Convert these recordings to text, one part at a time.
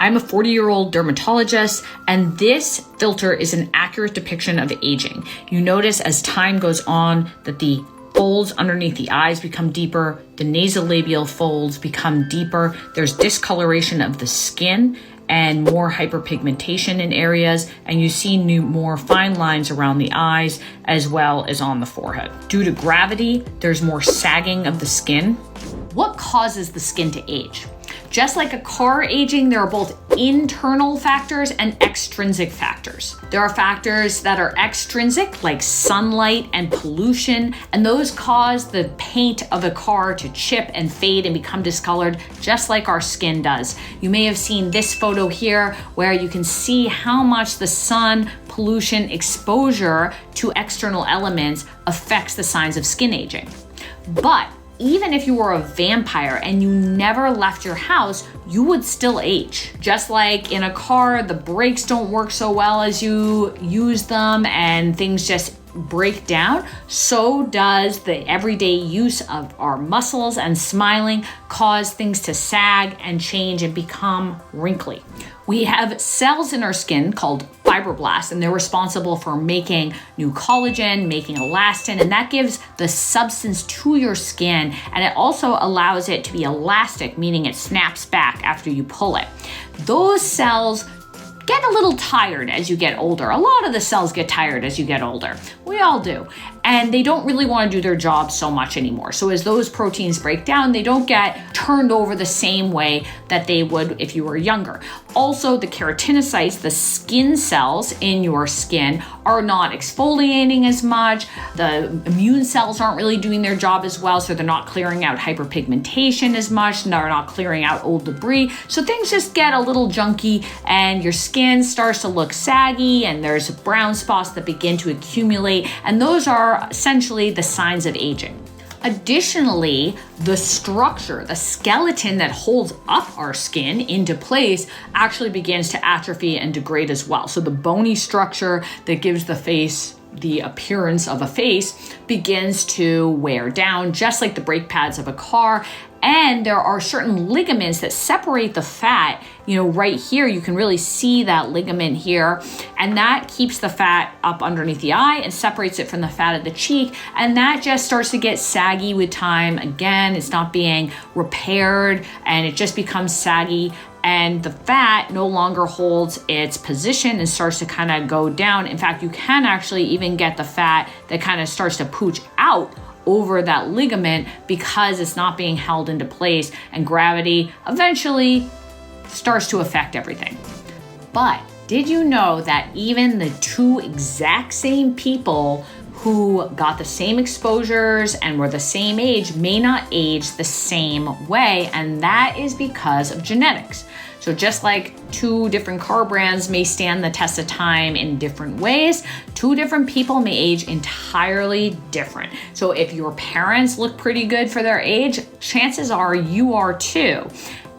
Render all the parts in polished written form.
I'm a 40-year-old dermatologist, and this filter is an accurate depiction of aging. You notice as time goes on that the folds underneath the eyes become deeper, the nasolabial folds become deeper, there's discoloration of the skin and more hyperpigmentation in areas, and you see more fine lines around the eyes as well as on the forehead. Due to gravity, there's more sagging of the skin. What causes the skin to age? Just like a car aging, there are both internal factors and extrinsic factors. There are factors that are extrinsic, like sunlight and pollution, and those cause the paint of a car to chip and fade and become discolored, just like our skin does. You may have seen this photo here where you can see how much the sun, pollution, exposure to external elements affects the signs of skin aging. But even if you were a vampire and you never left your house, you would still age. Just like in a car, the brakes don't work so well as you use them and things just break down, so does the everyday use of our muscles and smiling cause things to sag and change and become wrinkly. We have cells in our skin called fibroblasts, and they're responsible for making new collagen, making elastin, and that gives the substance to your skin, and it also allows it to be elastic, meaning it snaps back after you pull it. Those cells get a little tired as you get older. A lot of the cells get tired as you get older. We all do. And they don't really want to do their job so much anymore. So as those proteins break down, they don't get turned over the same way that they would if you were younger. Also, the keratinocytes, the skin cells in your skin, are not exfoliating as much. The immune cells aren't really doing their job as well, so they're not clearing out hyperpigmentation as much, and they're not clearing out old debris. So things just get a little junky, and your skin starts to look saggy, and there's brown spots that begin to accumulate, and those are essentially the signs of aging. Additionally, the structure, the skeleton that holds up our skin into place actually begins to atrophy and degrade as well. So the bony structure that gives the face the appearance of a face begins to wear down, just like the brake pads of a car. And there are certain ligaments that separate the fat. You know, right here, you can really see that ligament here, and that keeps the fat up underneath the eye and separates it from the fat of the cheek. And that just starts to get saggy with time. Again, it's not being repaired, and it just becomes saggy. And the fat no longer holds its position and starts to kind of go down. In fact, you can actually even get the fat that kind of starts to pooch out over that ligament because it's not being held into place, and gravity eventually starts to affect everything. But did you know that even the two exact same people who got the same exposures and were the same age may not age the same way? And that is because of genetics. So just like two different car brands may stand the test of time in different ways, two different people may age entirely different. So if your parents look pretty good for their age, chances are you are too.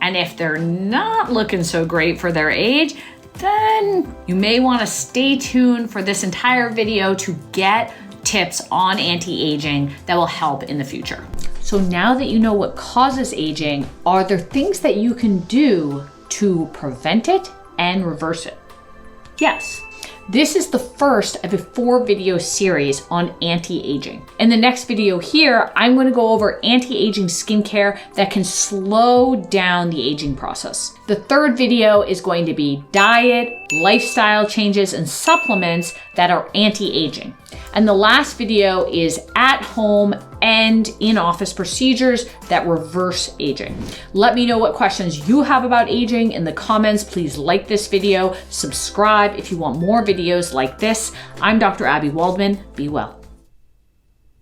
And if they're not looking so great for their age, then you may want to stay tuned for this entire video to get tips on anti-aging that will help in the future. So now that you know what causes aging, are there things that you can do to prevent it and reverse it? Yes. This is the first of a 4-video series on anti-aging. In the next video here, I'm going to go over anti-aging skincare that can slow down the aging process. The third video is going to be diet, lifestyle changes, and supplements that are anti-aging. And the last video is at-home and in-office procedures that reverse aging. Let me know what questions you have about aging in the comments. Please like this video, subscribe if you want more videos like this. I'm Dr. Abby Waldman. Be well.